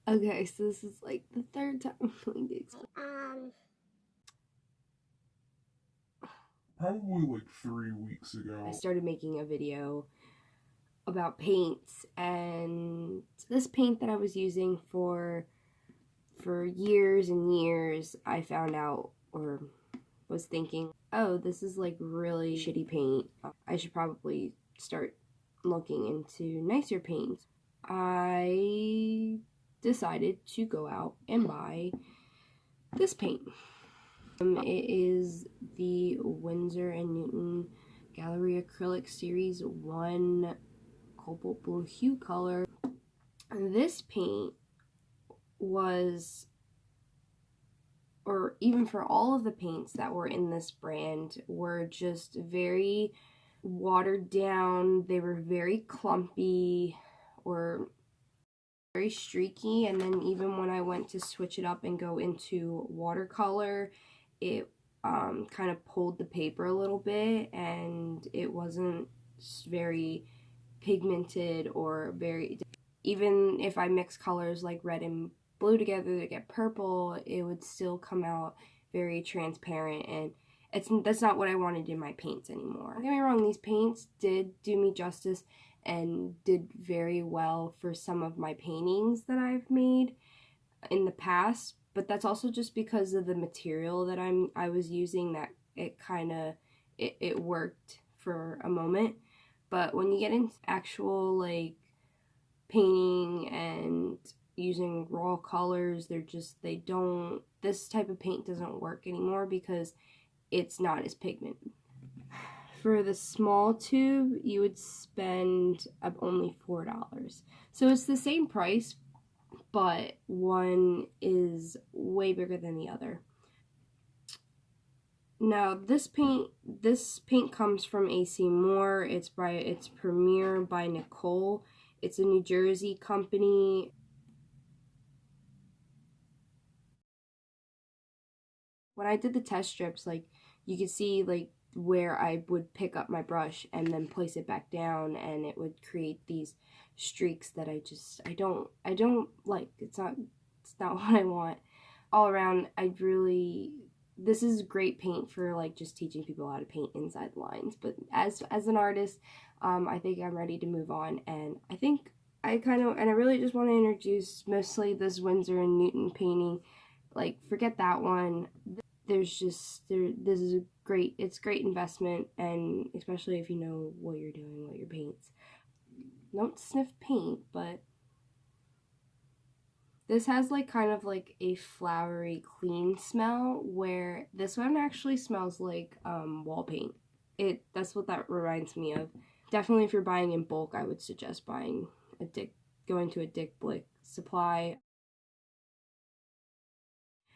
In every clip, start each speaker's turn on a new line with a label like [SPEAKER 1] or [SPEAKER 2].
[SPEAKER 1] Okay, so this is like the third time I'm going to explain.
[SPEAKER 2] Probably like 3 weeks ago.
[SPEAKER 1] I started making a video about paints, and this paint that I was using for years and years, I found out, or was thinking, oh, this is like really shitty paint. I should probably start looking into nicer paints. I decided to go out and buy this paint. It is the Winsor and Newton Gallery Acrylic Series 1 Cobalt Blue Hue color. This paint was, or even for all of the paints that were in this brand, were just very watered down. They were very clumpy or very streaky, and then even when I went to switch it up and go into watercolor, it kind of pulled the paper a little bit, and it wasn't very pigmented or very, even if I mix colors like red and blue together to get purple, it would still come out very transparent, and that's not what I wanted in my paints anymore. Don't get me wrong, these paints did do me justice and did very well for some of my paintings that I've made in the past, but that's also just because of the material that I was using, that it kind of it worked for a moment. But when you get into actual like painting and using raw colors, this type of paint doesn't work anymore because it's not as pigmented. For the small tube, you would spend only $4. So it's the same price, but one is way bigger than the other. Now, this paint comes from AC Moore. It's Premier by Nicole. It's a New Jersey company. When I did the test strips, like, you could see like where I would pick up my brush and then place it back down, and it would create these streaks that I don't like. It's not what I want. All around, this is great paint for like just teaching people how to paint inside the lines, but as an artist, I think I'm ready to move on, and I think I really just want to introduce mostly this Winsor and Newton painting. Like, forget that one. This is it's great investment, and especially if you know what you're doing with your paints. Don't sniff paint, but this has like kind of like a flowery, clean smell, where this one actually smells like wall paint. That's what that reminds me of. Definitely, if you're buying in bulk, I would suggest going to a Dick Blick supply.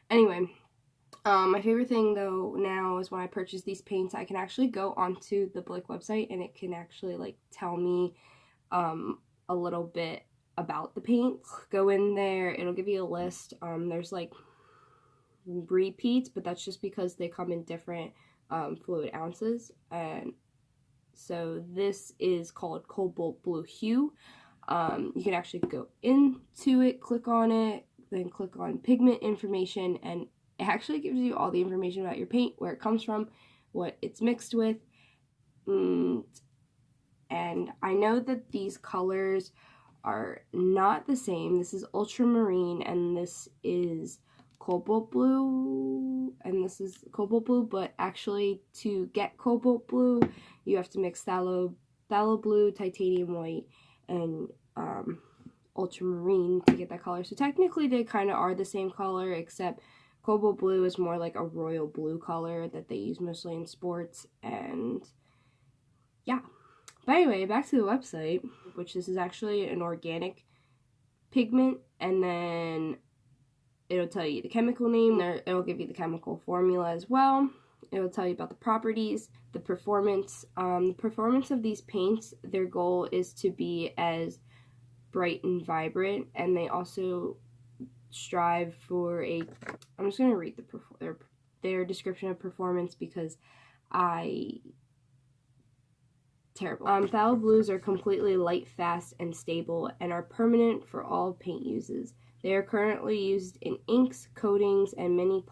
[SPEAKER 1] Anyway, my favorite thing though now is when I purchase these paints, I can actually go onto the Blick website, and it can actually like tell me a little bit about the paints. Go in there, it'll give you a list. There's like repeats, but that's just because they come in different fluid ounces. And so this is called Cobalt Blue Hue. You can actually go into it, click on it, then click on pigment information, and it actually gives you all the information about your paint, where it comes from, what it's mixed with. And I know that these colors are not the same. This is ultramarine, and this is cobalt blue, and this is cobalt blue, but actually to get cobalt blue, you have to mix phthalo blue, titanium white, and ultramarine to get that color. So technically they kind of are the same color, except cobalt blue is more like a royal blue color that they use mostly in sports. And yeah. But anyway, back to the website, which this is actually an organic pigment, and then it'll tell you the chemical name, it'll give you the chemical formula as well. It'll tell you about the properties, the performance. The performance of these paints, their goal is to be as bright and vibrant, and they also strive for I'm just going to read their description of performance because terrible. Phthalo blues are completely light, fast, and stable, and are permanent for all paint uses. They are currently used in inks, coatings, and many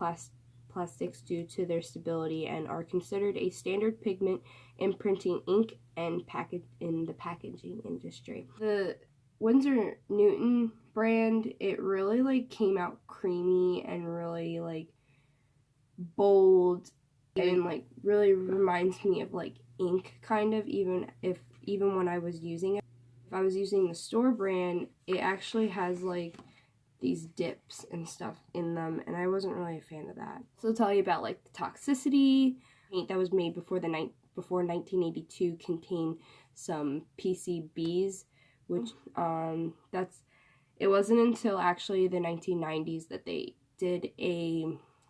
[SPEAKER 1] plastics due to their stability and are considered a standard pigment in printing ink and in the packaging industry. The Winsor Newton brand, it really like came out creamy and really like bold and like really reminds me of like ink kind of, even when I was using it. If I was using the store brand, it actually has like these dips and stuff in them, and I wasn't really a fan of that. So I'll tell you about like the toxicity. Paint that was made before 1982 contained some PCBs, which it wasn't until actually the 1990s that they did a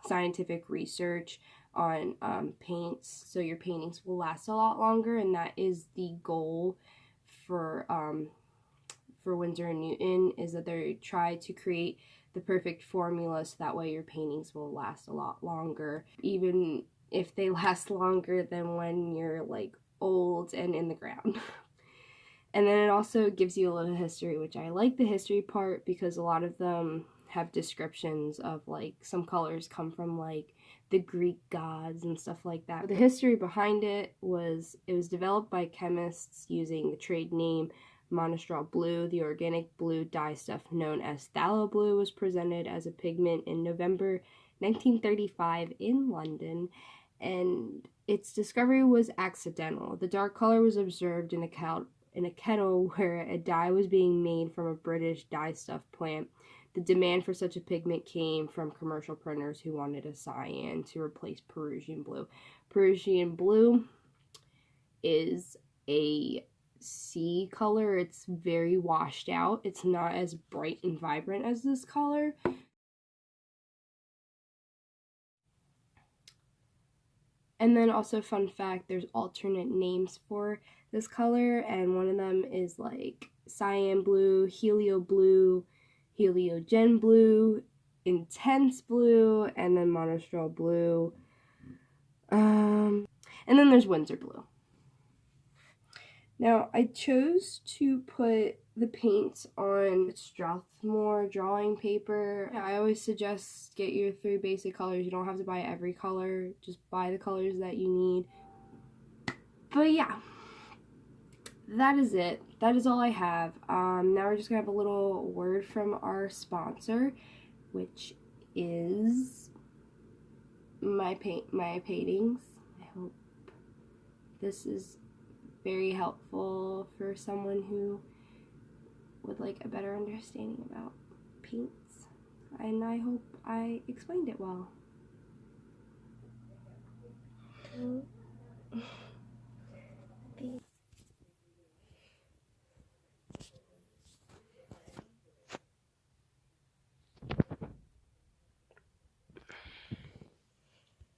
[SPEAKER 1] scientific research on paints, so your paintings will last a lot longer, and that is the goal for Winsor and Newton, is that they try to create the perfect formula so that way your paintings will last a lot longer, even if they last longer than when you're like old and in the ground. And then it also gives you a little history, which I like the history part because a lot of them have descriptions of like some colors come from like the Greek gods and stuff like that. The history behind it was developed by chemists using the trade name Monostraw blue. The organic blue dye stuff known as phthalo blue was presented as a pigment in November 1935 in London, and its discovery was accidental. The dark color was observed in a kettle where a dye was being made from a British dye stuff plant. The demand for such a pigment came from commercial printers who wanted a cyan to replace Peruvian blue. Peruvian blue is a sea color. It's very washed out. It's not as bright and vibrant as this color. And then also, fun fact, there's alternate names for this color, and one of them is like cyan blue, helio blue, heliogen blue, intense blue, and then monostraw blue. And then there's Winsor blue. Now, I chose to put the paints on Strathmore drawing paper. I always suggest get your 3 basic colors. You don't have to buy every color. Just buy the colors that you need. But yeah, that is it. That is all I have. Now we're just going to have a little word from our sponsor, which is my paintings. I hope this is very helpful for someone who would like a better understanding about paints, and I hope I explained it well.